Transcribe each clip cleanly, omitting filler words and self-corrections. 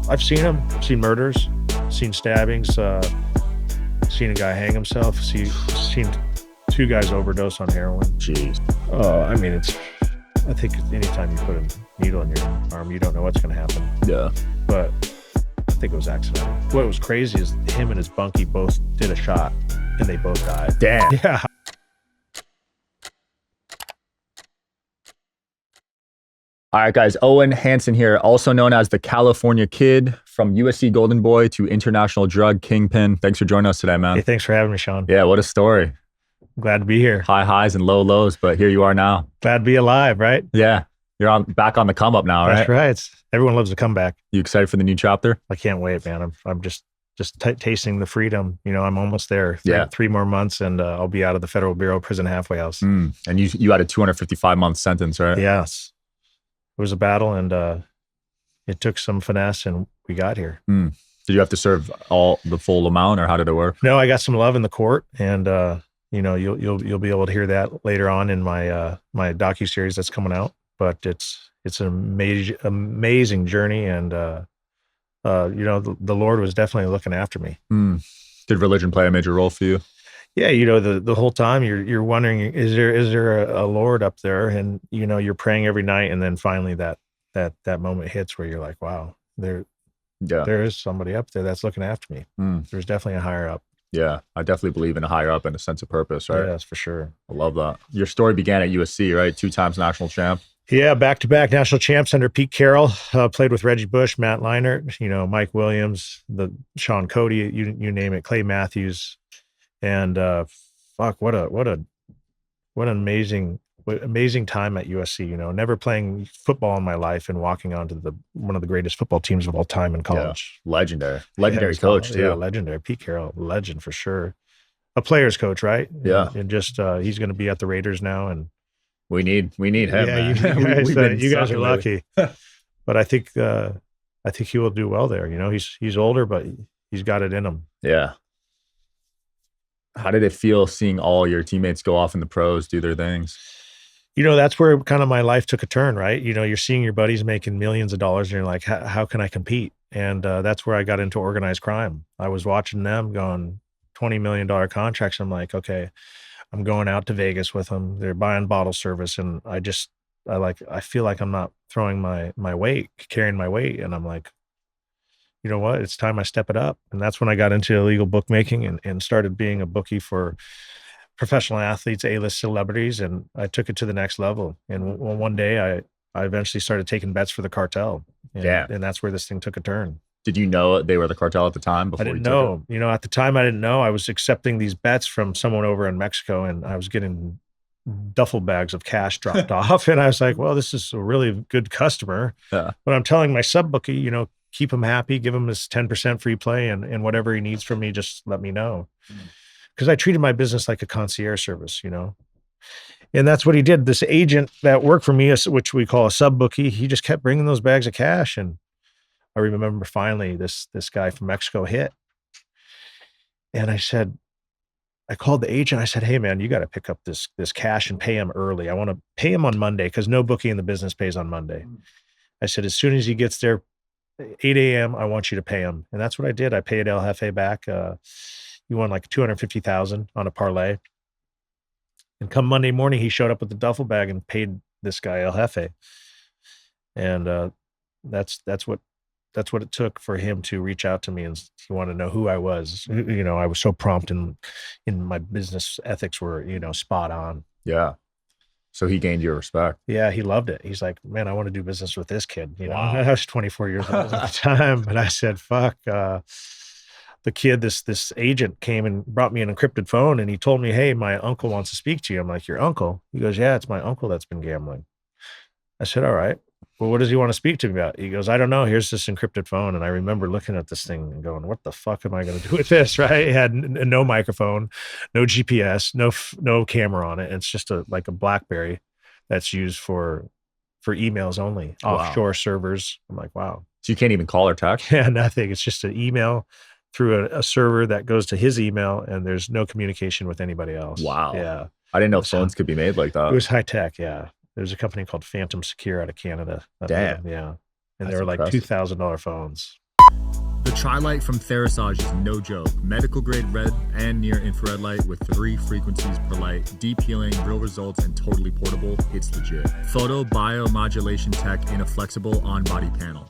I've seen them. I've seen murders, seen stabbings, seen a guy hang himself, seen 2 guys overdose on heroin. Jeez. I mean, I think anytime you put a needle in your arm, you don't know what's going to happen. Yeah. But I think it was accidental. What was crazy is him and his bunkie both did a shot and they both died. Damn. Yeah. All right, guys. Owen Hanson here, also known as the California Kid, from USC Golden Boy to international drug kingpin. Thanks for joining us today, man. Hey, thanks for having me, Sean. Yeah, what a story. Glad to be here. High highs and low lows, but here you are now. Glad to be alive, right? Yeah. You're back on the come up now, right? That's right. Everyone loves a comeback. You excited for the new chapter? I can't wait, man. I'm just tasting the freedom. You know, I'm almost there. Yeah. 3 more months and I'll be out of the Federal Bureau of Prison halfway house. And you had a 255-month sentence, right? Yes. It was a battle and it took some finesse and we got here. Did you have to serve all the full amount or how did it work? No, I got some love in the court and you know, you'll be able to hear that later on in my my docuseries that's coming out. But it's an amazing journey and you know, the Lord was definitely looking after me. Did religion play a major role for you? Yeah, you know, the whole time you're wondering, is there a Lord up there? And you know, you're praying every night, and then finally that moment hits where you're like, wow, there is somebody up there that's looking after me. There's definitely a higher up. Yeah, I definitely believe in a higher up and a sense of purpose, right? Yes, for sure. I love that. Your story began at USC, right? 2 times national champ. Yeah, back-to-back national champs under Pete Carroll. Played with Reggie Bush, Matt Leinart, you know, Mike Williams, Sean Cody, you name it, Clay Matthews. And fuck, what an amazing time at USC. You know, never playing football in my life and walking onto one of the greatest football teams of all time in college. Yeah, legendary coach too. Yeah, legendary. Pete Carroll, legend for sure. A player's coach, right? Yeah, and just he's going to be at the Raiders now, and we need him. Yeah, you guys are lucky. But I think he will do well there. You know, he's older, but he's got it in him. Yeah. How did it feel seeing all your teammates go off in the pros, do their things? You know, that's where kind of my life took a turn, right? You know, you're seeing your buddies making millions of dollars and you're like, how can I compete? And that's where I got into organized crime. I was watching them going $20 million contracts. I'm like, okay, I'm going out to Vegas with them. They're buying bottle service. And I feel like I'm not throwing my weight, carrying my weight. And I'm like, you know what, it's time I step it up. And that's when I got into illegal bookmaking and started being a bookie for professional athletes, A-list celebrities. And I took it to the next level. And one day I eventually started taking bets for the Cartel. And that's where this thing took a turn. Did you know they were the Cartel at the time? I didn't know. You know, at the time I didn't know. I was accepting these bets from someone over in Mexico and I was getting duffel bags of cash dropped off. And I was like, well, this is a really good customer. Yeah. But I'm telling my sub bookie, you know, keep him happy, give him his 10% free play and whatever he needs from me, just let me know. Because I treated my business like a concierge service, you know. And that's what he did. This agent that worked for me, which we call a sub bookie, he just kept bringing those bags of cash. And I remember finally this guy from Mexico hit. And I called the agent. I said, hey man, you got to pick up this cash and pay him early. I want to pay him on Monday because no bookie in the business pays on Monday. I said, as soon as he gets there, 8 a.m., I want you to pay him. And that's what I did. I paid El Jefe back. He won like $250,000 on a parlay. And come Monday morning, he showed up with the duffel bag and paid this guy El Jefe. And that's what it took for him to reach out to me and he wanted to know who I was. You know, I was so prompt and in my business ethics were, you know, spot on. Yeah. So he gained your respect. Yeah, he loved it. He's like, man, I want to do business with this kid. You know, I was 24 years old at the time. And I said, fuck, the kid, this agent came and brought me an encrypted phone and he told me, hey, my uncle wants to speak to you. I'm like, your uncle? He goes, yeah, it's my uncle that's been gambling. I said, all right. Well, what does he want to speak to me about? He goes, I don't know. Here's this encrypted phone. And I remember looking at this thing and going, what the fuck am I going to do with this? Right? It had no microphone, no GPS, no camera on it. It's just like a BlackBerry that's used for emails only, offshore servers. I'm like, wow. So you can't even call or text? Yeah, nothing. It's just an email through a server that goes to his email and there's no communication with anybody else. Wow. Yeah. I didn't know phones could be made like that. It was high tech. Yeah. There's a company called Phantom Secure out of Canada. Damn. Yeah. And That's they were like impressive. $2,000 phones. The Tri-Light from Therasage is no joke. Medical grade red and near infrared light with 3 frequencies per light, deep healing, real results, and totally portable. It's legit. Photo biomodulation tech in a flexible on-body panel.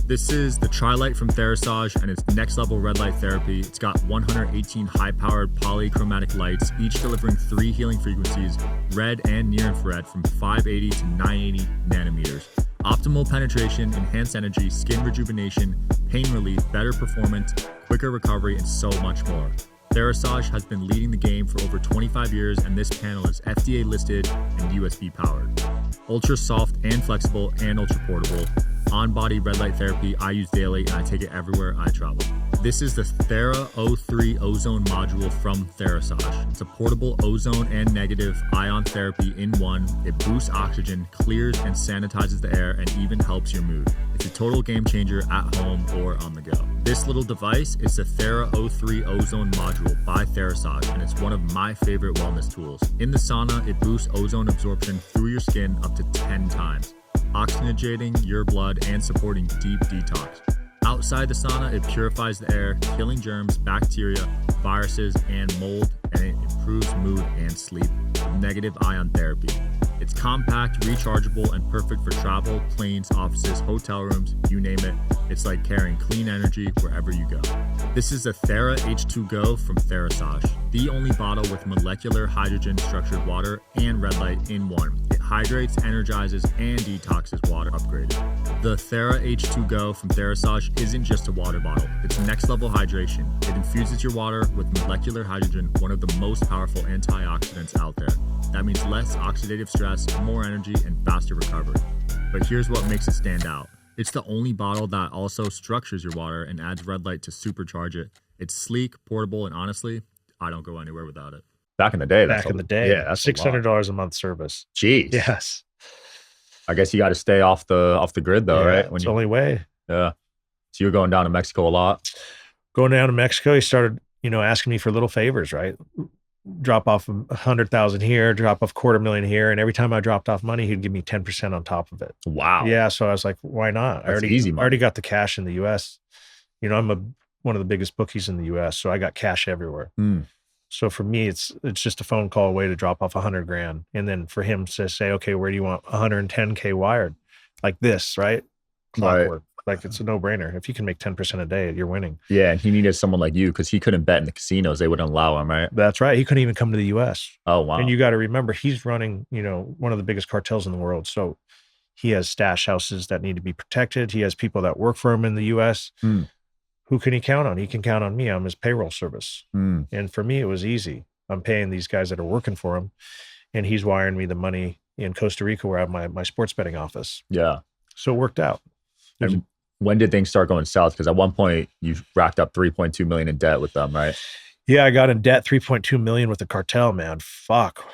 This is the Tri-Light from Therasage, and it's next level red light therapy. It's got 118 high-powered polychromatic lights, each delivering 3 healing frequencies, red and near infrared, from 580 to 980 nanometers. Optimal penetration, enhanced energy, skin rejuvenation, pain relief, better performance, quicker recovery, and so much more. Therasage has been leading the game for over 25 years, and this panel is FDA listed and USB powered. Ultra soft and flexible and ultra portable. On-body red light therapy I use daily, and I take it everywhere I travel. This is the Thera O3 ozone module from Therasage. It's a portable ozone and negative ion therapy in one. It boosts oxygen, clears and sanitizes the air, and even helps your mood. It's a total game changer at home or on the go. This little device is the Thera O3 ozone module by Therasage, and it's one of my favorite wellness tools. In the sauna, it boosts ozone absorption through your skin up to 10 times, oxygenating your blood and supporting deep detox. Outside the sauna, it purifies the air, killing germs, bacteria, viruses, and mold, and it improves mood and sleep with negative ion therapy. It's compact, rechargeable, and perfect for travel, planes, offices, hotel rooms, you name it. It's like carrying clean energy wherever you go. This is a Thera H2 Go from Therasage, the only bottle with molecular hydrogen structured water and red light in one. It hydrates, energizes, and detoxes water upgraded. The Thera H2 Go from Therasage isn't just a water bottle. It's next level hydration. It infuses your water with molecular hydrogen, one of the most powerful antioxidants out there. That means less oxidative stress, more energy, and faster recovery. But here's what makes it stand out. It's the only bottle that also structures your water and adds red light to supercharge it. It's sleek, portable, and honestly, I don't go anywhere without it. Back in the day, that's $600 a month service. Jeez. Yes. I guess you got to stay off the grid though, right? It's the only way. Yeah. So you were going down to Mexico a lot? Going down to Mexico, he started, asking me for little favors, right? Drop off 100,000 here, drop off $250,000 here. And every time I dropped off money, he'd give me 10% on top of it. Wow. Yeah. So I was like, why not? That's easy money. I already got the cash in the US. I'm one of the biggest bookies in the US. So I got cash everywhere. So for me, it's just a phone call away to drop off $100,000. And then for him to say, okay, where do you want $110K wired? Like this, right? Clockwork. Right. Like it's a no-brainer. If you can make 10% a day, you're winning. Yeah, and he needed someone like you because he couldn't bet in the casinos. They wouldn't allow him, right? That's right. He couldn't even come to the U.S. Oh, wow. And you got to remember, he's running, one of the biggest cartels in the world. So he has stash houses that need to be protected. He has people that work for him in the U.S. Who can he count on? He can count on me. I'm his payroll service. And for me, it was easy. I'm paying these guys that are working for him, and he's wiring me the money in Costa Rica where I have my sports betting office. Yeah. So it worked out. And when did things start going south? Because at one point you racked up $3.2 million in debt with them, right? Yeah, I got in debt $3.2 million with the cartel, man. Fuck.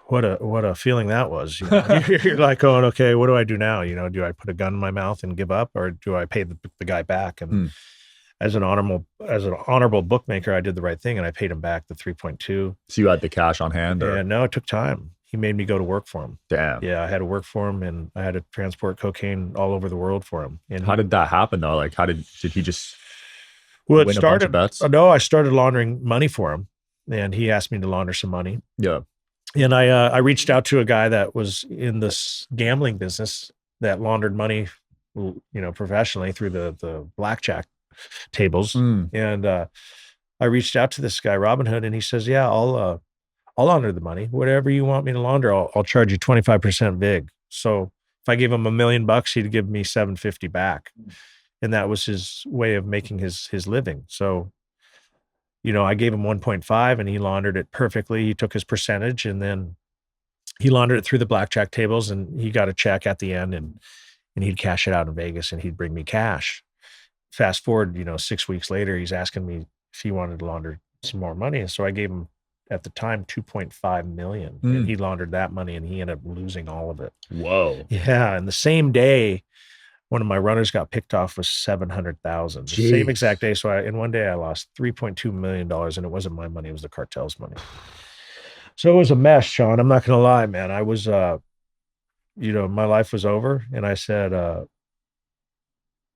What a feeling that was. You're like going, okay, what do I do now? Do I put a gun in my mouth and give up, or do I pay the guy back? And as an honorable bookmaker, I did the right thing and I paid him back the 3.2. So you had the cash on hand? Yeah, no, it took time. He made me go to work for him. Damn. Yeah, I had to work for him, and I had to transport cocaine all over the world for him. And how did that happen though? Like, did he just win a bunch of bets? No, I started laundering money for him, and he asked me to launder some money. Yeah. And I reached out to a guy that was in this gambling business that laundered money, professionally through the blackjack tables. And I reached out to this guy, Robin Hood, and he says, yeah, I'll launder the money. Whatever you want me to launder, I'll charge you 25% vig. So if I gave him $1 million, he'd give me $750 back. And that was his way of making his living. So, I gave him 1.5 and he laundered it perfectly. He took his percentage and then he laundered it through the blackjack tables, and he got a check at the end and he'd cash it out in Vegas and he'd bring me cash. Fast forward, 6 weeks later, he's asking me if he wanted to launder some more money. And so I gave him, at the time, $2.5 million. And he laundered that money and he ended up losing all of it. Whoa. Yeah. And the same day, one of my runners got picked off with $700,000. The same exact day. So in one day I lost $3.2 million, and it wasn't my money. It was the cartel's money. So it was a mess, Sean. I'm not going to lie, man. I was, my life was over, and I said,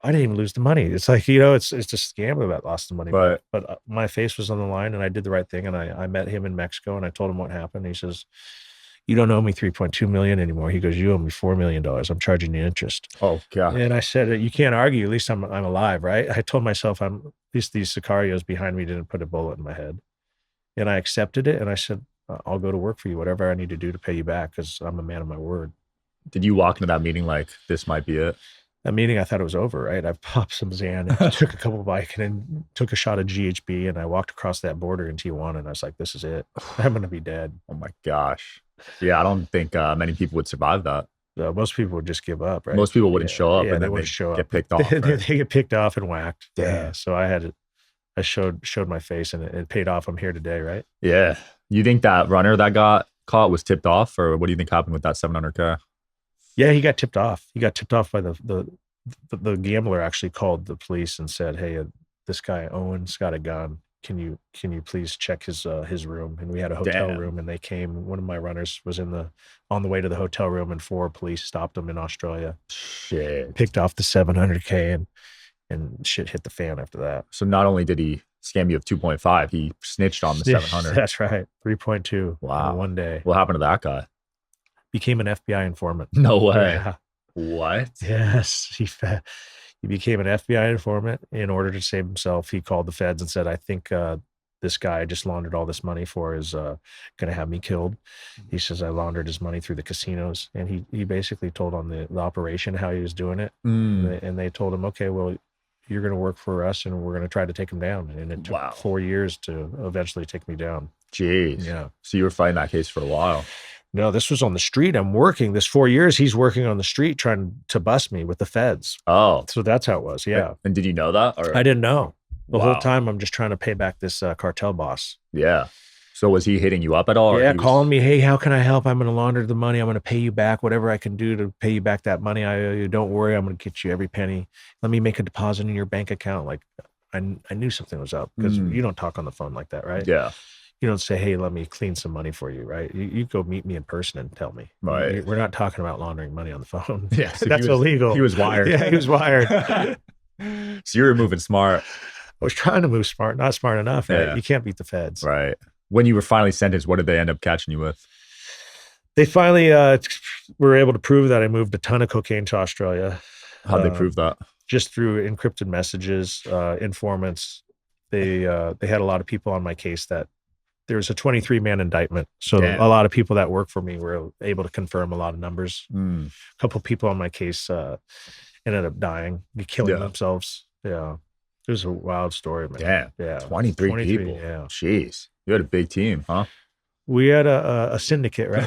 I didn't even lose the money. It's like, it's just a gambler that lost the money. Right. But my face was on the line and I did the right thing. And I met him in Mexico and I told him what happened. He says, you don't owe me 3.2 million anymore. He goes, you owe me $4 million. I'm charging you interest. Oh God. And I said, you can't argue. At least I'm alive, right? I told myself at least these sicarios behind me didn't put a bullet in my head. And I accepted it. And I said, I'll go to work for you, whatever I need to do to pay you back, because I'm a man of my word. Did you walk into that meeting like, this might be it? That meeting, I thought it was over, right? I popped some Xan and took a couple of bike and then took a shot of GHB and I walked across that border in Tijuana and I was like, this is it. I'm going to be dead. Oh my gosh. Yeah, I don't think many people would survive that. Most people would just give up, right? Most people wouldn't show up, and and they then wouldn't show get up. picked off. They Right? get picked off and whacked. Damn. Yeah. So I showed my face and it paid off. I'm here today, right? Yeah. You think that runner that got caught was tipped off, or what do you think happened with that 700K? Yeah, he got tipped off. He got tipped off by the gambler. Actually called the police and said, "Hey, this guy Owen's got a gun. Can you please check his room?" And we had a hotel room, and they came. One of my runners was on the way to the hotel room, and 4 police stopped him in Australia. Shit. Picked off the 700K, and shit hit the fan after that. So not only did he scam you of 2.5, he snitched on the 700. That's right, 3.2. Wow. In one day. What happened to that guy? Became an FBI informant. No way. Yeah. What? Yes, he became an FBI informant in order to save himself. He called the feds and said, I think this guy I just laundered all this money for is going to have me killed. He says, I laundered his money through the casinos. And he basically told on the operation how he was doing it. And they told him, okay, well, you're going to work for us and we're going to try to take him down. And it took 4 years to eventually take me down. Jeez. Yeah. So you were fighting that case for a while. No, this was on the street. I'm working this 4 years. He's working on the street trying to bust me with the feds. Oh, so that's how it was. Yeah. And did you know that? Or? I didn't know. The whole time I'm just trying to pay back this cartel boss. Yeah. So was he hitting you up at all? Yeah, calling me, hey, how can I help? I'm going to launder the money. I'm going to pay you back whatever I can do to pay you back that money I owe you. Don't worry, I'm going to get you every penny. Let me make a deposit in your bank account. Like I knew something was up because you don't talk on the phone like that, right? Yeah. You don't say, hey, let me clean some money for you, right? You go meet me in person and tell me. Right. We're not talking about laundering money on the phone. Yeah. So that's illegal. He was wired. Yeah, he was wired. So you were moving smart. I was trying to move smart, not smart enough, right? Yeah. You can't beat the feds. Right. When you were finally sentenced, what did they end up catching you with? They finally were able to prove that I moved a ton of cocaine to Australia. How'd they prove that? Just through encrypted messages, informants. They had a lot of people on my case that there was a 23-man indictment. So a lot of people that work for me were able to confirm a lot of numbers. A couple of people on my case ended up dying, killing themselves. Yeah. It was a wild story, man. Damn. Yeah. 23 people. Yeah. Jeez. You had a big team, huh? We had a syndicate, right?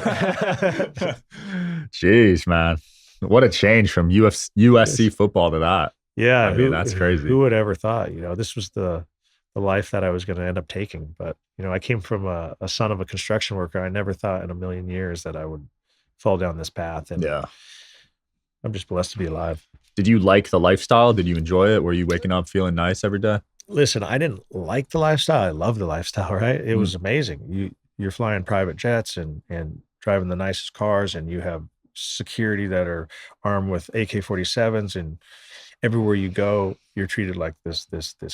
Jeez, man. What a change from USC football to that. Yeah. I mean, that's crazy. Who would ever thought, this was the life that I was going to end up taking. But, I came from a son of a construction worker. I never thought in a million years that I would fall down this path. And I'm just blessed to be alive. Did you like the lifestyle? Did you enjoy it? Were you waking up feeling nice every day? Listen, I didn't like the lifestyle. I love the lifestyle, right? It was amazing. You're flying private jets and driving the nicest cars, and you have security that are armed with AK-47s, and everywhere you go, you're treated like this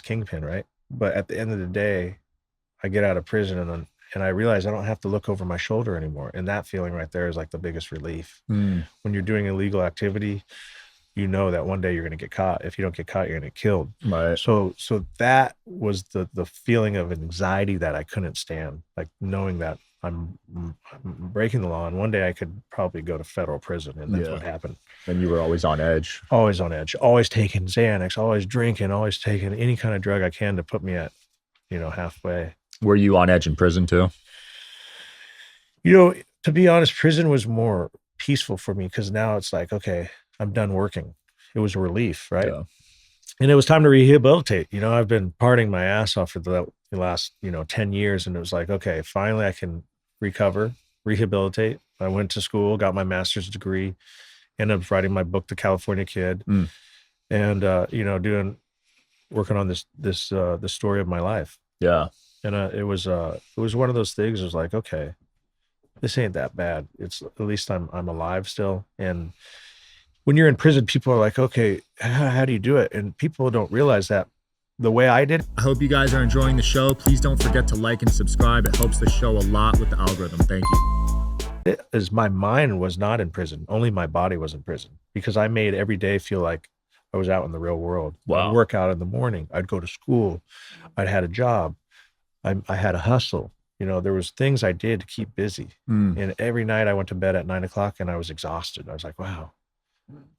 kingpin, right? But at the end of the day, I get out of prison and I realize I don't have to look over my shoulder anymore. And that feeling right there is like the biggest relief. When you're doing illegal activity, you know that one day you're going to get caught. If you don't get caught, you're going to get killed. Right. So that was the feeling of anxiety that I couldn't stand, like knowing that I'm breaking the law, and one day I could probably go to federal prison, and that's what happened. And you were always on edge. Always on edge. Always taking Xanax. Always drinking. Always taking any kind of drug I can to put me at, halfway. Were you on edge in prison too? To be honest, prison was more peaceful for me because now it's like, okay, I'm done working. It was a relief, right? Yeah. And it was time to rehabilitate. I've been partying my ass off for the last, 10 years. And it was like, okay, finally I can recover, rehabilitate. I went to school, got my master's degree, ended up writing my book, The California Kid, and, working on the story of my life. Yeah. And it was one of those things. It was like, okay, this ain't that bad. It's at least I'm alive still. And when you're in prison, people are like, okay, how do you do it? And people don't realize that the way I did. I hope you guys are enjoying the show. Please don't forget to like and subscribe. It helps the show a lot with the algorithm. Thank you. It is my mind was not in prison. Only my body was in prison, because I made every day feel like I was out in the real world. Wow. I'd work out in the morning. I'd go to school. I'd had a job. I had a hustle. You know, there was things I did to keep busy. And every night I went to bed at 9 o'clock and I was exhausted. I was like, wow,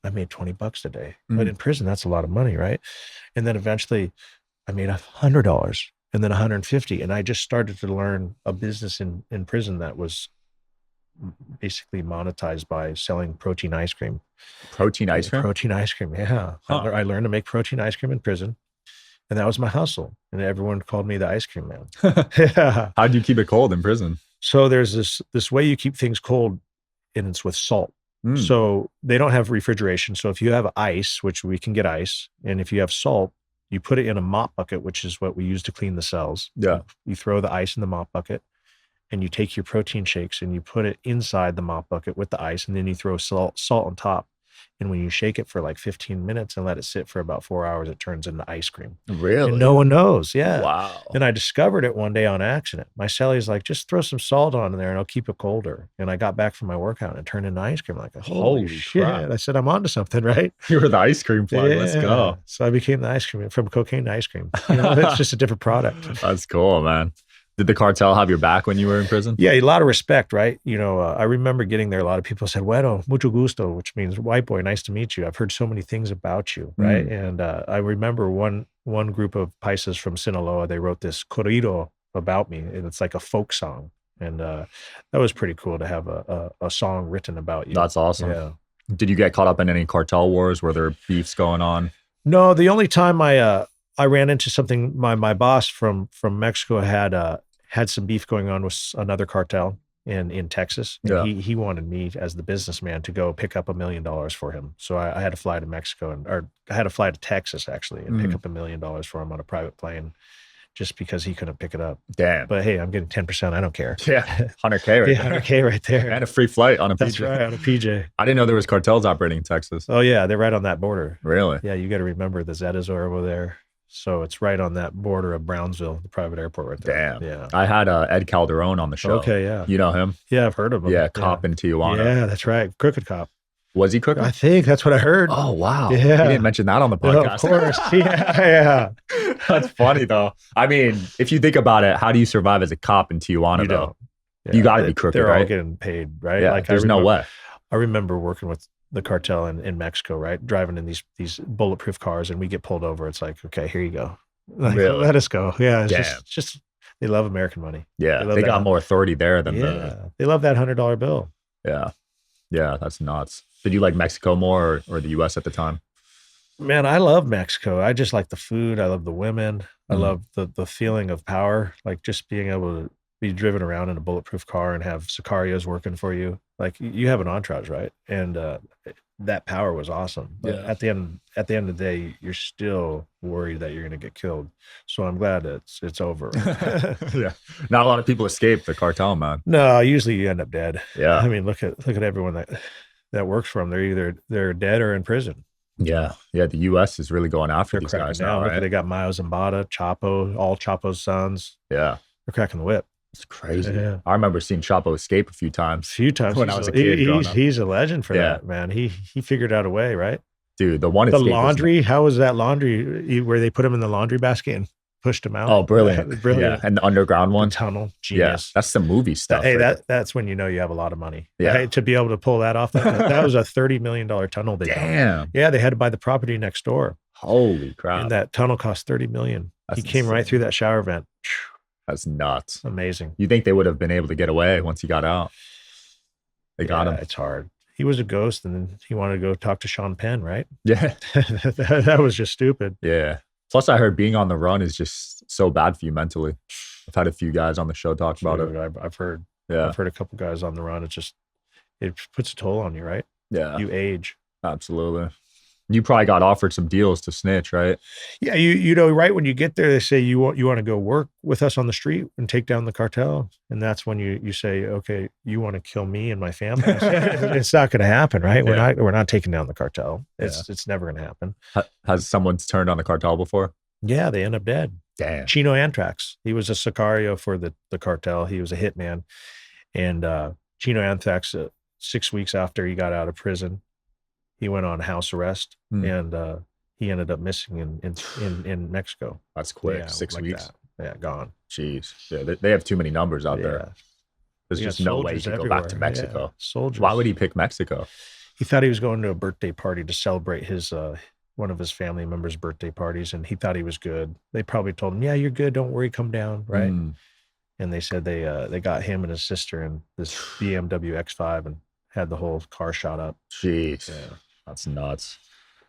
I made $20 a day. But in prison, that's a lot of money, right? And then eventually I made $100 and then 150. And I just started to learn a business in prison that was basically monetized by selling protein ice cream. Protein ice cream? Protein ice cream, yeah. Huh. I learned to make protein ice cream in prison. And that was my hustle. And everyone called me the ice cream man. Yeah. How'd you keep it cold in prison? So there's this way you keep things cold, and it's with salt. So they don't have refrigeration. So if you have ice, which we can get ice, and if you have salt, you put it in a mop bucket, which is what we use to clean the cells. Yeah. You throw the ice in the mop bucket, and you take your protein shakes and you put it inside the mop bucket with the ice, and then you throw salt on top. And when you shake it for like 15 minutes and let it sit for about 4 hours, it turns into ice cream. Really? And no one knows. Yeah. Wow. And I discovered it one day on accident. My cellie's like, just throw some salt on there and I'll keep it colder. And I got back from my workout and it turned into ice cream. Like, holy shit. Crap. I said, I'm onto something, right? You were the ice cream plug. Yeah. Let's go. So I became the ice cream, from cocaine to ice cream. You know, it's just a different product. That's cool, man. Did the cartel have your back when you were in prison? Yeah, a lot of respect, right? You know, I remember getting there. A lot of people said, "Bueno, mucho gusto," which means white boy, nice to meet you. I've heard so many things about you, right? And I remember one group of paisas from Sinaloa. They wrote this corrido about me, and it's like a folk song. And that was pretty cool to have a song written about you. That's awesome. Yeah. Did you get caught up in any cartel wars? Were there beefs going on? No, the only time I ran into something, my boss from Mexico had some beef going on with another cartel in Texas. And yeah. he wanted me as the businessman to go pick up $1 million for him. So I had to fly to Mexico or I had to fly to Texas actually and pick up $1 million for him on a private plane, just because he couldn't pick it up. Damn. But hey, I'm getting 10%. I don't care. Yeah. 100K right there. 100K right there. And a free flight on a PJ. That's right, on a PJ. I didn't know there was cartels operating in Texas. Oh yeah, they're right on that border. Really? Yeah, you got to remember the Zetas are over there. So it's right on that border of Brownsville, the private airport right there. Damn. Yeah. I had Ed Calderon on the show. Okay, yeah. You know him? Yeah, I've heard of him. Yeah, cop in Tijuana. Yeah, that's right. Crooked cop. Was he crooked? I think that's what I heard. Oh, wow. Yeah. He didn't mention that on the podcast. Of course. Yeah. That's funny, though. I mean, if you think about it, how do you survive as a cop in Tijuana, though? Yeah, you got to be crooked, they're right? All getting paid, right? Yeah, like, there's no way. I remember working with the cartel in Mexico, right? Driving in these bulletproof cars, and we get pulled over. It's like, okay, here you go. Like, really? Let us go. Yeah, it's just they love American money. Yeah, they got more authority there than they love that $100 bill. Yeah, that's nuts. Did you like Mexico more or the U.S. at the time? Man, I love Mexico. I just like the food. I love the women. I love the feeling of power, like just being able to be driven around in a bulletproof car and have sicarios working for you. Like you have an entourage, right? And that power was awesome. But at the end of the day, you're still worried that you're going to get killed. So I'm glad it's over. Yeah. Not a lot of people escape the cartel, man. No, usually you end up dead. Yeah. I mean, look at everyone that works for them. They're dead or in prison. Yeah. Yeah. The U.S. is really going after these guys now, right? They got Miles Zambada, Chapo, all Chapo's sons. Yeah. They're cracking the whip. It's crazy. Yeah. I remember seeing Chapo escape a few times. When I was a kid. He's a legend for that, man. He figured out a way, right? Dude, the laundry. How was that laundry where they put him in the laundry basket and pushed him out? Oh, brilliant. Yeah, brilliant. Yeah. And the underground one. The tunnel. Genius. Yeah. That's some movie stuff. Hey, that's when you know you have a lot of money. Yeah. Right? To be able to pull that off. That was a $30 million tunnel. Damn. Yeah, they had to buy the property next door. Holy crap. And that tunnel cost $30 million. That's he came right through that shower vent. That's nuts. Amazing. You think they would have been able to get away once he got out? They got him. It's hard. He was a ghost, and then he wanted to go talk to Sean Penn, right? Yeah. that was just stupid. Yeah. Plus, I heard being on the run is just so bad for you mentally. I've had a few guys on the show talk about it. I've heard. Yeah. I've heard a couple guys on the run. It puts a toll on you, right? Yeah. You age. Absolutely. You probably got offered some deals to snitch, right? Yeah, you know, right when you get there, they say you want to go work with us on the street and take down the cartel, and that's when you say, okay, you want to kill me and my family? It's not going to happen, right? Yeah. We're not taking down the cartel. It's never going to happen. Has someone turned on the cartel before? Yeah, they end up dead. Damn. Chino Anthrax. He was a sicario for the cartel. He was a hitman, and Chino Anthrax. 6 weeks after he got out of prison, he went on house arrest, and he ended up missing in Mexico. That's quick. Yeah, 6 weeks. That. Yeah, gone. Jeez. Yeah, they have too many numbers out there. There's just no way he could go back to Mexico. Yeah, soldiers. Why would he pick Mexico? He thought he was going to a birthday party to celebrate his one of his family members' birthday parties, and he thought he was good. They probably told him, "Yeah, you're good. Don't worry. Come down." Right. And they said they got him and his sister in this BMW X5 and had the whole car shot up. Jeez. Yeah. That's nuts.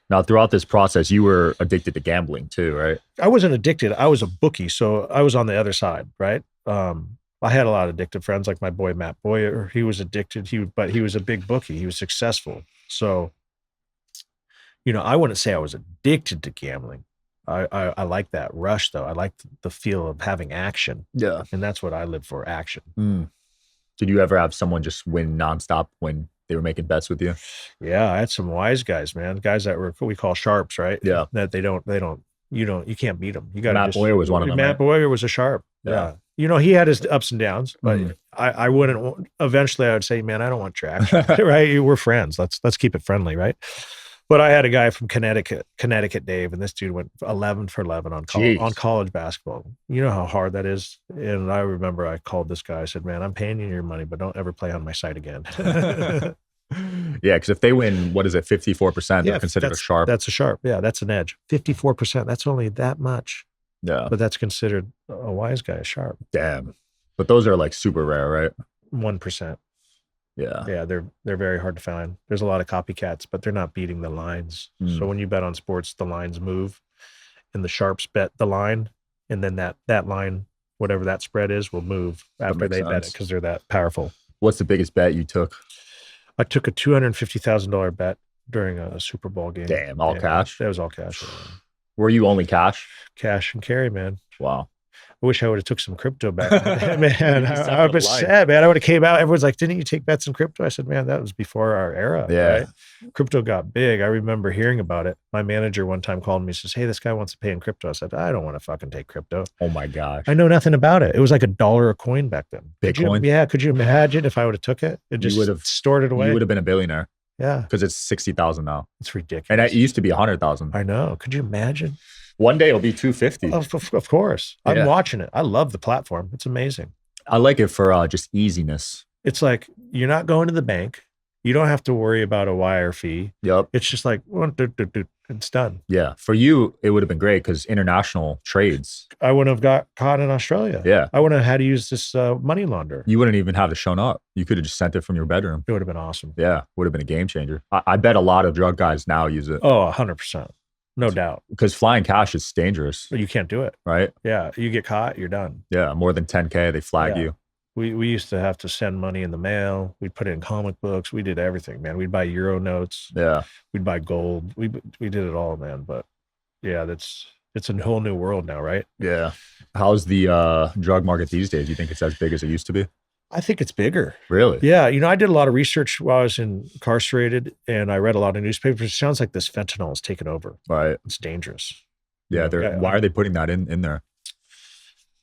Now, throughout this process, you were addicted to gambling too, right? I wasn't addicted. I was a bookie. So I was on the other side, right? I had a lot of addicted friends, like my boy, Matt Boyer. He was addicted. But he was a big bookie. He was successful. So, you know, I wouldn't say I was addicted to gambling. I like that rush, though. I like the feel of having action. Yeah. And that's what I live for, action. Did you ever have someone just win nonstop when they were making bets with you? Yeah, I had some wise guys, man. Guys that we call sharps, right? Yeah. That you can't beat them. You got Matt Boyer was one of them. Matt Boyer was a sharp. Yeah. You know, he had his ups and downs, but I wouldn't. Eventually, I would say, man, I don't want your action, right? We're friends. Let's keep it friendly, right? But I had a guy from Connecticut, Dave, and this dude went 11 for 11 on college basketball. You know how hard that is. And I remember I called this guy. I said, man, I'm paying you your money, but don't ever play on my site again. Yeah, because if they win, what is it, 54%, they're considered a sharp. That's a sharp. Yeah, that's an edge. 54%, that's only that much. Yeah. But that's considered a wise guy, a sharp. Damn. But those are like super rare, right? 1%. Yeah. Yeah, they're very hard to find. There's a lot of copycats, but they're not beating the lines. So when you bet on sports, the lines move and the sharps bet the line, and then that line, whatever that spread is, will move after they bet it because they're that powerful. What's the biggest bet you took? I took a $250,000 bet during a Super Bowl game. Damn, all cash? That was all cash. Were you only cash? Cash and carry, man. Wow. I wish I would have took some crypto back then, man. I would have been sad, man. I would have came out. Everyone's like, didn't you take bets in crypto? I said, man, that was before our era. Yeah. Right? Crypto got big. I remember hearing about it. My manager one time called me and says, hey, this guy wants to pay in crypto. I said, I don't want to fucking take crypto. Oh my gosh. I know nothing about it. It was like $1 a coin back then. Bitcoin? Yeah. Could you imagine if I would have took it and just stored it away? You would have been a billionaire. Yeah. Because it's 60,000 now. It's ridiculous. And it used to be 100,000. I know. Could you imagine? One day it'll be 250. Of course. I'm watching it. I love the platform. It's amazing. I like it for just easiness. It's like you're not going to the bank. You don't have to worry about a wire fee. Yep. It's just like, it's done. Yeah. For you, it would have been great because international trades. I wouldn't have got caught in Australia. Yeah. I wouldn't have had to use this money launderer. You wouldn't even have to shown up. You could have just sent it from your bedroom. It would have been awesome. Yeah. Would have been a game changer. I bet a lot of drug guys now use it. Oh, 100%. No doubt. Because flying cash is dangerous. You can't do it. Right? Yeah. You get caught, you're done. Yeah. More than 10K, they flag you. We used to have to send money in the mail. We'd put it in comic books. We did everything, man. We'd buy Euro notes. Yeah. We'd buy gold. We did it all, man. But yeah, it's a whole new world now, right? Yeah. How's the drug market these days? You think it's as big as it used to be? I think it's bigger. Really? Yeah. You know, I did a lot of research while I was incarcerated, and I read a lot of newspapers. It sounds like this fentanyl is taking over. Right. It's dangerous. Yeah. Why are they putting that in there?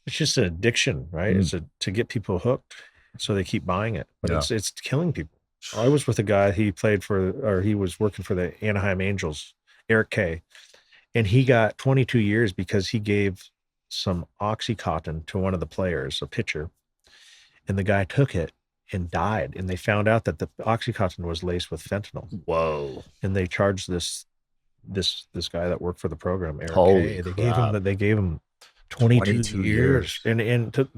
It's just an addiction, right? It's to get people hooked, so they keep buying it. But it's killing people. I was with a guy. He was working for the Anaheim Angels, Eric Kay, and he got 22 years because he gave some Oxycontin to one of the players, a pitcher, and the guy took it and died. And they found out that the Oxycontin was laced with fentanyl. Whoa! And they charged this guy that worked for the program, Eric Kay. They gave him 22 years. And to,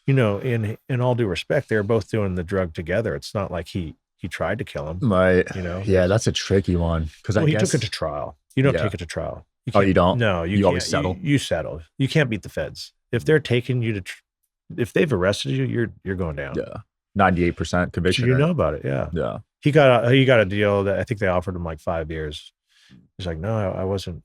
you know, in all due respect, they're both doing the drug together. It's not like he tried to kill him. Right. You know? Yeah, that's a tricky one. Because he took it to trial. You don't take it to trial. You don't? No, you always settle. You settle. You can't beat the feds. If they're taking you if they've arrested you, you're going down. Yeah. 98% conviction. You know about it. Yeah. Yeah. He got a deal that I think they offered him like 5 years. He's like, no, I wasn't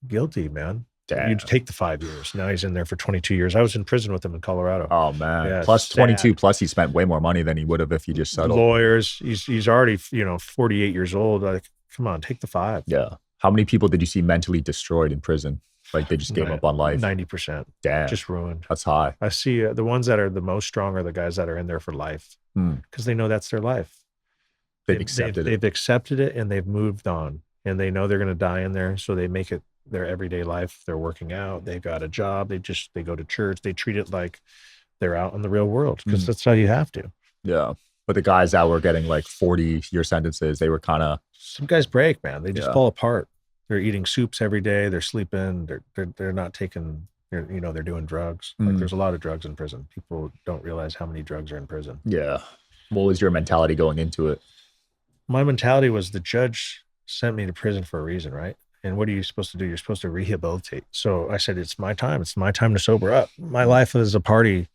guilty, man. Damn. You'd take the 5 years. Now he's in there for 22 years. I was in prison with him in Colorado. Oh man. Yeah, Plus sad. 22, plus he spent way more money than he would have if he just settled. Lawyers, he's already, 48 years old. Like, come on, take the 5. Yeah. How many people did you see mentally destroyed in prison? Like they just gave up on life? 90%. Damn. Just ruined. That's high. I see the ones that are the most strong are the guys that are in there for life because they know that's their life. They've accepted it. They've accepted it and they've moved on, and they know they're going to die in there. So they make it their everyday life. They're working out. They've got a job. They go to church. They treat it like they're out in the real world because that's how you have to. Yeah. But the guys that were getting like 40-year sentences, they were kind of... Some guys break, man. They just fall apart. They're eating soups every day. They're sleeping. They're not taking... they're doing drugs. Like there's a lot of drugs in prison. People don't realize how many drugs are in prison. Yeah. What was your mentality going into it? My mentality was the judge sent me to prison for a reason, right? And what are you supposed to do? You're supposed to rehabilitate. So I said, it's my time. It's my time to sober up. My life as a party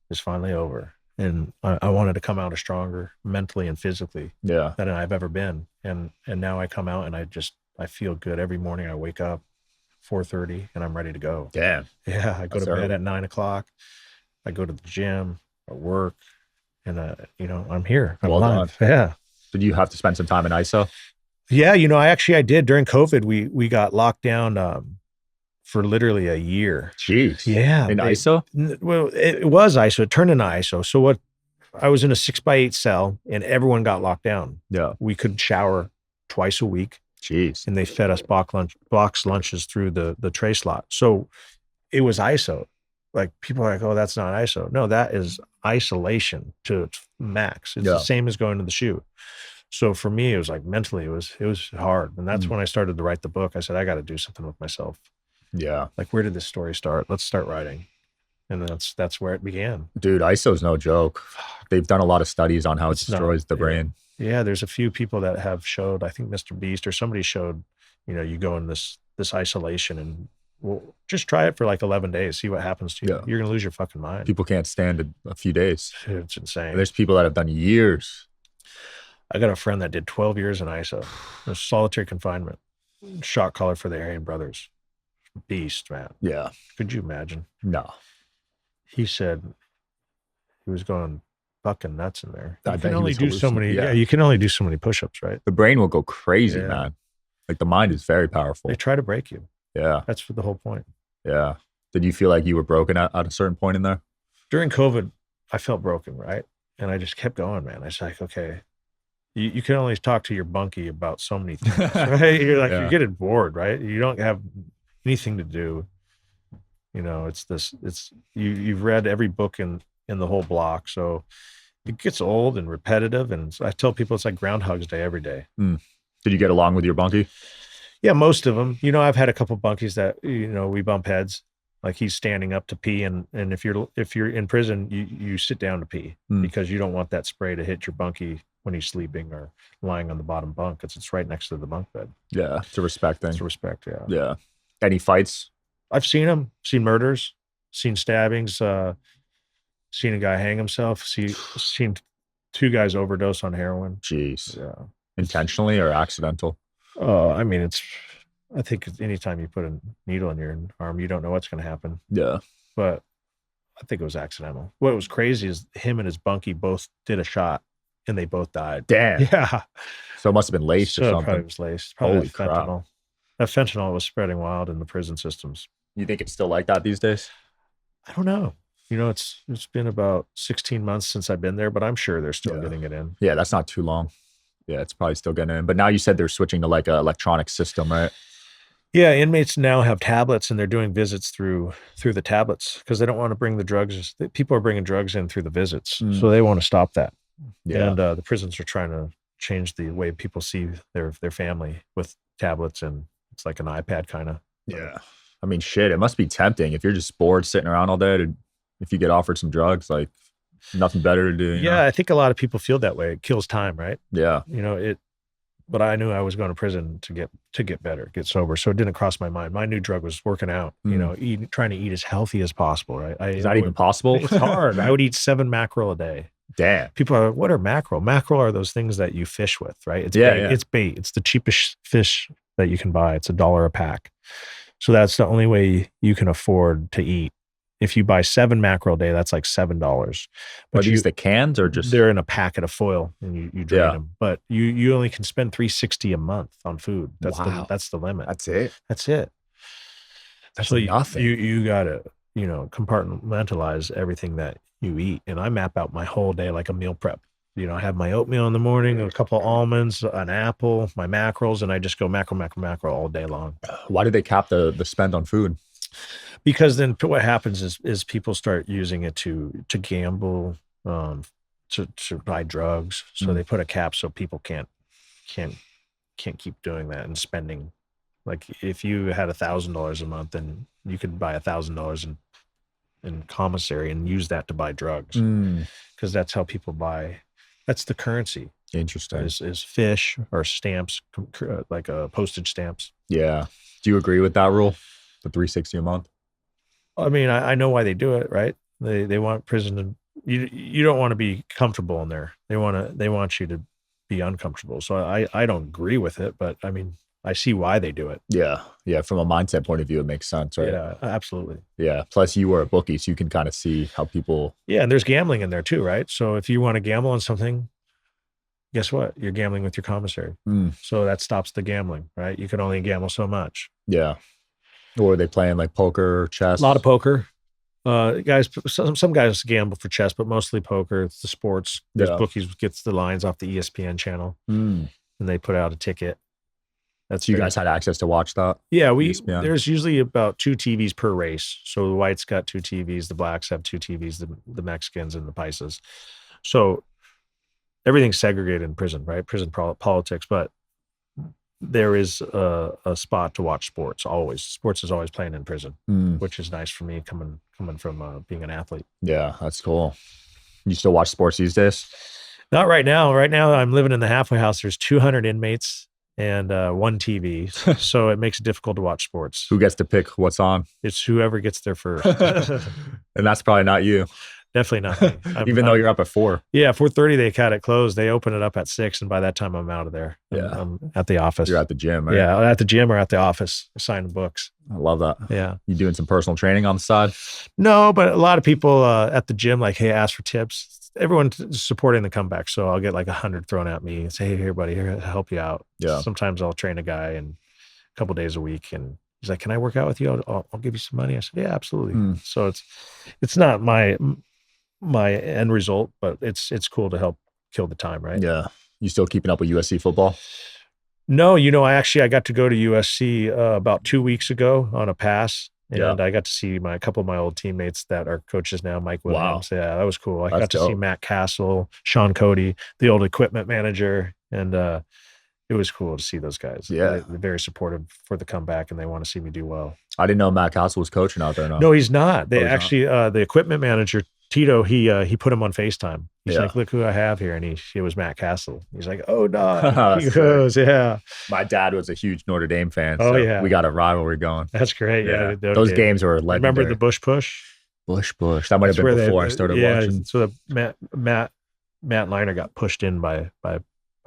is finally over. And I wanted to come out as stronger mentally and physically than I've ever been. And now I come out and I feel good. Every morning I wake up 4:30 and I'm ready to go. Damn. Yeah. I go to bed at 9 o'clock. I go to the gym, I work, and I'm here. I'm alive. Yeah. Did you have to spend some time in ISO? Yeah. I did. During COVID, we got locked down for literally a year. Jeez. Yeah. In ISO? Well, it was ISO. It turned into ISO. So I was in a 6x8 cell and everyone got locked down. Yeah. We could shower twice a week. Jeez. And they fed us box lunches through the tray slot. So it was ISO. Like people are like, oh, that's not ISO. No, that is isolation to its max. It's the same as going to the shoot. So for me, it was like mentally, it was hard. And that's when I started to write the book. I said, I got to do something with myself. Yeah. Like, where did this story start? Let's start writing. And that's where it began. Dude, ISO's no joke. They've done a lot of studies on how it destroys the brain. Yeah. There's a few people that have showed, I think Mr. Beast or somebody showed, you go in this isolation and just try it for like 11 days. See what happens to you. Yeah. You're going to lose your fucking mind. People can't stand a few days. It's insane. There's people that have done years. I got a friend that did 12 years in ISO. It was solitary confinement. Shot caller for the Aryan Brothers. Beast, man. Yeah. Could you imagine? No. He said he was going fucking nuts in there. You can only do so many. Yeah, you can only do so many push-ups, right? The brain will go crazy, man. Like the mind is very powerful. They try to break you. Yeah. That's the whole point. Yeah. Did you feel like you were broken at a certain point in there? During COVID, I felt broken, right? And I just kept going, man. I was like, okay, you can only talk to your bunkie about so many things, right? You're like, you're getting bored, right? You don't have anything to do. You've read every book in the whole block. So it gets old and repetitive. And I tell people it's like Groundhog's Day every day. Did you get along with your bunkie? Yeah, most of them. I've had a couple bunkies that, we bump heads. Like he's standing up to pee. And if you're in prison, you sit down to pee because you don't want that spray to hit your bunkie when he's sleeping or lying on the bottom bunk. It's right next to the bunk bed. Yeah, it's a respect thing. It's a respect, yeah. Yeah. Any fights? I've seen them. Seen murders. Seen stabbings. Seen a guy hang himself. Seen 2 guys overdose on heroin. Jeez. Yeah. Intentionally or accidental? I mean, I think anytime you put a needle in your arm, you don't know what's going to happen. Yeah. But I think it was accidental. What was crazy is him and his bunkie both did a shot and they both died. Damn. Yeah. So it must have been laced or something. Probably was laced. Probably Holy fentanyl. crap. That fentanyl was spreading wild in the prison systems. You think it's still like that these days? I don't know. It's been about 16 months since I've been there, but I'm sure they're still getting it in. Yeah, that's not too long. Yeah, it's probably still getting in. But now you said they're switching to like an electronic system, right? Yeah, inmates now have tablets and they're doing visits through the tablets because they don't want to bring the drugs. People are bringing drugs in through the visits. So they want to stop that. Yeah. And the prisons are trying to change the way people see their family with tablets, and it's like an iPad kind of. Yeah. I mean, shit, it must be tempting if you're just bored sitting around all day if you get offered some drugs, like nothing better to do. You know? I think a lot of people feel that way. It kills time, right? Yeah. But I knew I was going to prison to get better, get sober. So it didn't cross my mind. My new drug was working out, trying to eat as healthy as possible, right? Is that even possible? It's hard. I would eat 7 mackerel a day. Damn. People are, what are mackerel? Mackerel are those things that you fish with, right? It's Yeah, bait. yeah. It's bait. It's the cheapest fish that you can buy. It's $1 a pack. So that's the only way you can afford to eat. If you buy 7 mackerel a day, that's like $7. Are these the cans or just? They're in a packet of foil and you drain Yeah. them. But you only can spend $360 a month on food. That's Wow. that's the limit. That's it. That's it. That's So nothing. you gotta, compartmentalize everything that you eat. And I map out my whole day like a meal prep. I have my oatmeal in the morning, a couple almonds, an apple, my mackerels, and I just go mackerel all day long. Why do they cap the spend on food? Because then what happens is people start using it to gamble, to buy drugs. So they put a cap so people can't keep doing that and spending. Like if you had $1,000 a month, then you could buy $1,000 in commissary and use that to buy drugs, because that's how people buy. That's the currency. Interesting. Is fish or stamps, like postage stamps. Yeah. Do you agree with that rule? The $360 a month? I mean, I know why they do it, right? They want prison to, you don't want to be comfortable in there. They want you to be uncomfortable. So I don't agree with it, but I mean, I see why they do it. Yeah. Yeah. From a mindset point of view, it makes sense, right? Yeah, absolutely. Yeah. Plus you were a bookie, so you can kind of see how people. Yeah. And there's gambling in there too, right? So if you want to gamble on something, guess what? You're gambling with your commissary. So that stops the gambling, right? You can only gamble so much. Yeah. Or are they playing like poker or chess? A lot of poker. Guys, some guys gamble for chess, but mostly poker. It's the sports. There's bookies gets the lines off the ESPN channel, and they put out a ticket. So you guys had access to watch that? Yeah, there's usually about 2 TVs per race. So the whites got 2 TVs, the blacks have 2 TVs, the Mexicans and the Paisas. So everything's segregated in prison, right? Prison politics, but there is a spot to watch sports always. Sports is always playing in prison, which is nice for me coming from being an athlete. Yeah, that's cool. You still watch sports these days? Not right now. Right now, I'm living in the halfway house. There's 200 inmates and 1 TV, so it makes it difficult to watch sports. Who gets to pick what's on? It's whoever gets there first. And that's probably not you. Definitely not me. Even though you're up at 4. Yeah, 4:30 they cut it closed. They open it up at 6, and by that time I'm out of there. Yeah, I'm at the office. You're at the gym, right? Yeah, at the gym or at the office, signing books. I love that. Yeah. You doing some personal training on the side? No, but a lot of people at the gym, like, hey, ask for tips. Everyone's supporting the comeback, so I'll get like 100 thrown at me and say, hey, here, buddy, here, I'll help you out. Yeah. Sometimes I'll train a guy and a couple days a week, and he's like, can I work out with you? I'll give you some money. I said, yeah, absolutely. So it's not my end result, but it's cool to help kill the time, right? Yeah. You still keeping up with USC football? No, I got to go to USC about 2 weeks ago on a pass, and I got to see a couple of my old teammates that are coaches now, Mike Williams. Wow. Yeah, that was cool. I got to see Matt Castle, Sean Cody, the old equipment manager, and it was cool to see those guys. Yeah. They're very supportive for the comeback, and they want to see me do well. I didn't know Matt Castle was coaching out there. No, he's not. They the equipment manager, Tito, he put him on FaceTime. He's like, look who I have here. And it was Matt Castle. He's like, oh, no. He goes, yeah. My dad was a huge Notre Dame fan. Oh, so yeah. We got a rivalry going. That's great. Yeah. Those games were legendary. Remember the Bush push? Bush. That might have been before I started watching. So Matt Liner got pushed in by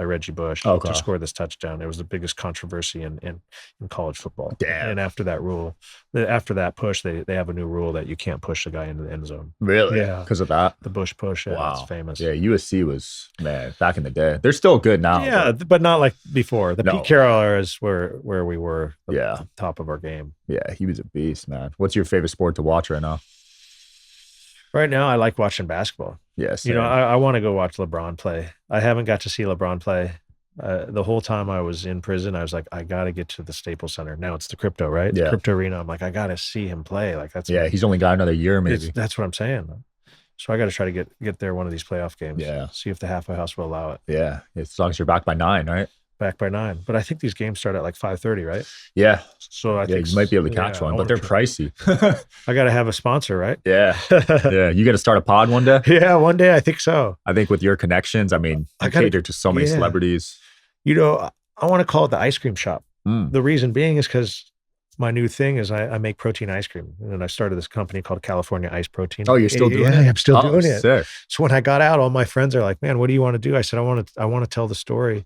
Reggie Bush to score this touchdown. It was the biggest controversy in college football. Damn. And after that push, they have a new rule that you can't push the guy into the end zone. Really? Yeah. Because of that? The Bush push. Yeah, wow. It's famous. Yeah, USC was, man, back in the day. They're still good now. Yeah, but not like before. The Pete Carroll era is where we were the top of our game. Yeah, he was a beast, man. What's your favorite sport to watch right now? Right now, I like watching basketball. Yes. I want to go watch LeBron play. I haven't got to see LeBron play. The whole time I was in prison, I was like, I got to get to the Staples Center. Now it's the Crypto, right? Yeah. The Crypto Arena. I'm like, I got to see him play. Like that's he's only got another year, maybe. That's what I'm saying. So I got to try to get there one of these playoff games. Yeah. See if the halfway house will allow it. Yeah. As long as you're back by 9, right? Back by 9. But I think these games start at like 5:30, right? Yeah. So I think you might be able to catch one, but they're pricey. I got to have a sponsor, right? Yeah. Yeah. You got to start a pod one day? Yeah, one day I think so. I think with your connections, I mean, I cater to so many celebrities. I want to call it the ice cream shop. The reason being is because my new thing is I make protein ice cream. And I started this company called California Ice Protein. Oh, you're still doing it? I'm still doing it. Sick. So when I got out, all my friends are like, man, what do you want to do? I said, I want to tell the story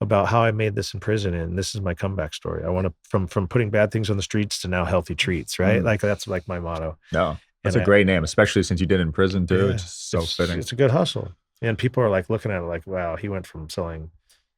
about how I made this in prison. And this is my comeback story. I want to, from putting bad things on the streets to now healthy treats, right? Like that's like my motto. No, that's a great name, especially since you did it in prison too. Yeah, it's just so fitting. It's a good hustle. And people are like looking at it like, wow, he went from selling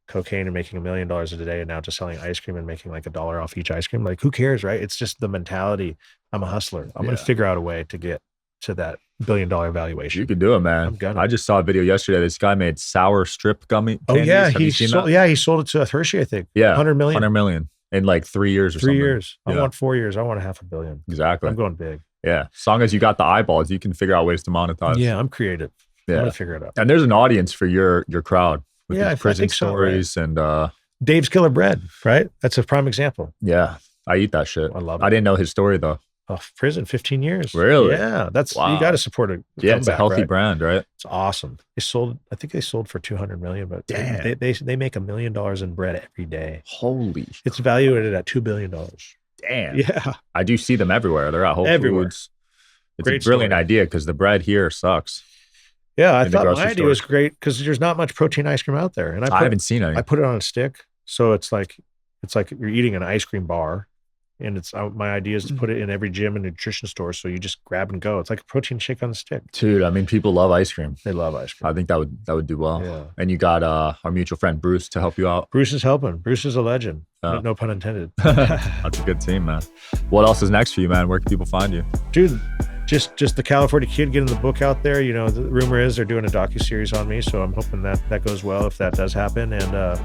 cocaine and making $1 million a day and now to selling ice cream and making like $1 off each ice cream. Like, who cares, right? It's just the mentality. I'm a hustler. I'm going to figure out a way to get to that $1 billion valuation. You could do it, man. I just saw a video yesterday. This guy made sour strip gummy candies. Oh yeah, he sold it to Therasage, I think. Yeah, 100 million. 100 million in like 3 years or something. 3 years. I want 4 years. I want $500 million. Exactly. I'm going big. Yeah, as long as you got the eyeballs, you can figure out ways to monetize. Yeah, I'm creative. I'm gonna figure it out. And there's an audience for your crowd with these prison stories so, right? and Dave's Killer Bread, right? That's a prime example. Yeah, I eat that shit. I love it. I didn't know his story though. Oh, prison, 15 years. Really? Yeah, that's you got to support a comeback, it's a healthy brand, right? It's awesome. I think they sold for 200 million, but damn, they make $1 million in bread every day. Holy! It's valued at $2 billion. Damn. Yeah, I do see them everywhere. They're at Whole Foods. It's a brilliant idea because the bread here sucks. Yeah, I thought my idea was great because there's not much protein ice cream out there, and I haven't seen any. I put it on a stick, so it's like you're eating an ice cream bar, and it's my idea is to put it in every gym and nutrition store, so you just grab and go. It's like a protein shake on a stick. Dude, I mean, people love ice cream. They love ice cream. I think that would do well. Yeah. And you got our mutual friend Bruce to help you out. Bruce is helping. Bruce is a legend. No pun intended. That's a good team, man. What else is next for you, man? Where can people find you? Dude, just the California Kid getting the book out there. You know, the rumor is they're doing a docuseries on me, so I'm hoping that goes well if that does happen. And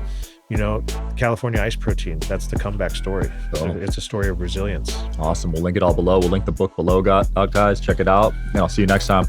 you know, California Ice Protein, that's the comeback story. It's a story of resilience. Awesome. We'll link it all below. We'll link the book below, guys. Check it out. And I'll see you next time.